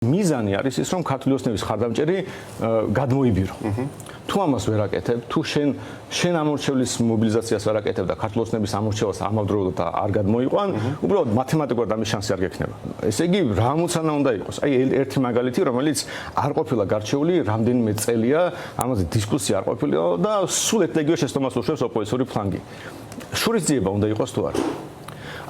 მიზანი არის ის, რომ ქართული ოცნების ხარდამჭერი გადმოიბირო. თუ ამას ვერ აკეთებ, თუ შენ ამორჩევლის მობილიზაციას ვერ აკეთებ და ქართული ოცნების ამორჩევას ამავდროულად არ გადმოიყვან, უბრალოდ მათემატიკურად ამის შანსი არ გექნება. ესე იგი, რა მოცანა უნდა იყოს? აი, ერთი მაგალითი, რომელიც არ ყოფილა გარჩეული, რამდენიმე წელია, ამაზე დისკუსია არ ყოფილა და სულ ერთდროულად შეცდომას უშვებს ოპოზიციური ფლანგი. შურისძიება უნდა იყოს თუ არა?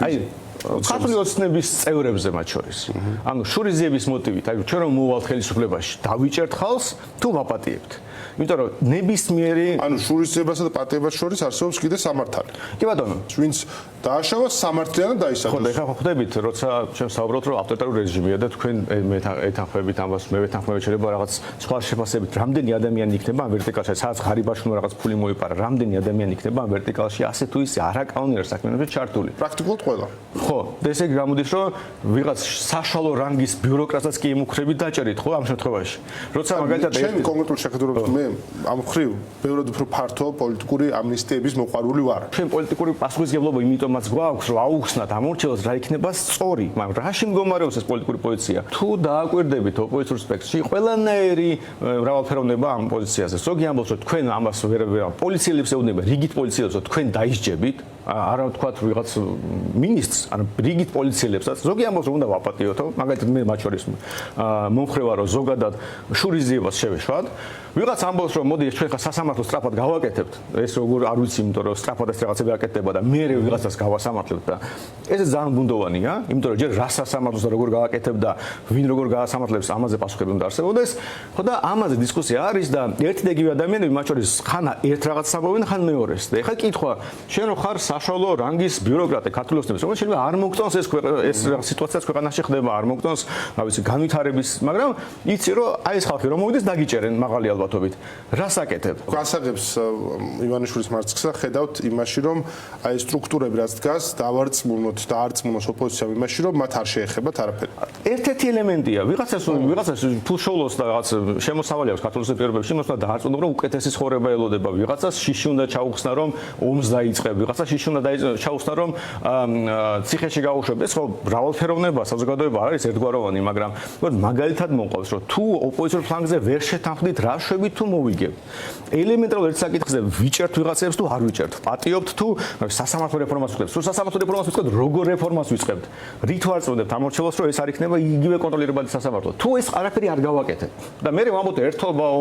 აი ქართული ოცნების წევრებზე მათ შორის. ანუ შურისძიების მოტივით, აი ჩვენ რომ მოვალთ ხელისუფლებაში, დავიჭერთ ხალხს თუ ვაპატიებთ. იმიტომ რომ ნებისმიერი ანუ შურისძიებასა და პატიებას შორის არსებობს კიდე სამართალი. კი ბატონო, ვინც დააშავა სამართლიანად დაისახოს. ხო, ეხლა ხვდებით, როცა ჩვენ საუბრობთ, რომ ავტორიტარული რეჟიმია და თქვენ ეთანხმებით ამას, მე ვეთანხმებით, შეიძლება რაღაც სხვა შეფასებით, რამდენი ადამიანი იქნება ამ ვერტიკალში, სადაც ღარიბაში უნდა რაღაც ფული მოიპარა, რამდენი ადამიანი იქნება ამ ვერტიკალში, ასე თუ ისე არაკანონიერ საქმეებში ჩართული. პრაქტიკულად ყველა. ხო, და ესე იგი გამოდის, რომ ვიღაც საშუალო რანგის ბიუროკრატსაც კი ემუქრებით დაჭერით, ხო, ამ შემთხვევაში. როცა მაგალითად ჩვენ კონკრეტულ შეხედულებით მე ამ მხრივ ბევრად უფრო ფართო პოლიტიკური ამნისტიების მოყვარული ვარ. ჩვენ პოლიტიკური პასუხისმგებლობა იმიტომაც გვაქვს, რომ აუხსნათ ამორჩევას რა იქნება სწორი, მაგრამ რაში მდგომარეობს ეს პოლიტიკური პოზიცია? თუ დააკვირდებით ოპოზიციურ სპექტრში, ყველანაირი მრავალფეროვნება ამ პოზიციაზე. ზოგი ამბობს, რომ თქვენ ამას ვერ პოლიციელებს ეუბნება, რიგით პოლიციელებს, რომ თქვენ დაისჯებით, არა ვთქვათ ვიღაც მინისტრს, ან რიგით პოლიციელებსაც. ზოგი ამბობს, რომ უნდა ვაპატიოთო, მაგალითად მე მათ შორის მომხრე ვარო ზოგადად შურისძიებას შევეშვათ. ვიღაც ამბობს, რომ მოდი ჩვენ ხა სასამართლოს სწრაფად გავაკეთებთ. ეს როგორ არ ვიცი, იმიტომ რომ სწრაფად ეს რაღაცები აკეთდება და მე ვიღაცას გავასამართლებთ და ეს ძალიან ბუნდოვანია, იმიტომ რომ ჯერ რა სასამართლოს და როგორ გავაკეთებ და ვინ როგორ გაასამართლებს, ამაზე პასუხები უნდა არსებობდეს. ხო და ამაზე დისკუსია არის და ერთი და იგივე ადამიანები მათ შორის ხანა ერთ რაღაცას ამბობენ, ხან მეორეს. და ეხლა კითხვა, შენ რო ხარ საშუალო რანგის ბიუროკრატი ქართული ოცნების, რომელიც შეიძლება არ მოგწონს ეს სიტუაციაც ქვეყანაში ხდება, არ მოგწონს, რა ვიცი, განვითარების, მაგრამ იცი რომ აი ეს ხალხი რომ მოვიდეს დაგიჭერენ მაღალი ალბათობით. რას აკეთებ? გასაგებს ივანიშვილის მარცხსა ხედავთ იმაში, რომ აი სტრუქტურები რაც დგას, დავარწმუნოთ და არწმუნოს ოპოზიციამ იმაში, რომ მათ არ შეეხებათ არაფერი. ერთ-ერთი ელემენტია, ვიღაცას ფულშოულოს და რაღაც შემოსავალი აქვს ქართულ სეპირებებში, იმას უნდა დაარწმუნოს, რომ უკეთესი ცხოვრება ელოდება. ვიღაცას შიში უნდა ჩაუხსნა, რომ ომს დაიწყებ, ვიღაცას შიში უნდა ჩაუხსნა, რომ ციხეში გაუშვებ. ეს ხო მრავალფეროვნება, საზოგადოება არ არის ერთგვაროვანი, მაგრამ მაგალითად მოყავს, რომ თუ ოპოზიციურ ფლანგზე ვერ შეთანხმდით, რა შვებით თუ მოვიგებ. ელემენტარულ ერთ საკითხზე ვიჭერთ ვიღაცებს თუ არ ვიჭერთ. პატიობთ თუ სასამართლო რეფორმას ვიწყებთ. თუ სასამართლო რეფორმას ვიწყებთ, როგორ რეფორმას ვიწყებთ? რით ვარწმუნებთ ამორჩევას, რომ ეს არ იქნება იგივე კონტროლირებადი სასამართლო. თუ ეს არაფერი არ გავაკეთებ და მე ვამბობ ერთობაო,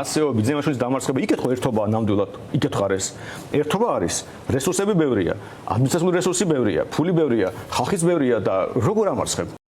ასეო, ბიძემაშვილის დამარცხება, იქეთ ხო ერთობაა ნამდვილად, იქეთ ხარ ეს. ერთობა არის, რესურსები ბევრია, ადმინისტრაციული რესურსი ბევრია, ფული ბევრია, ხალხიც ბევრია და როგორ ამარცხებ?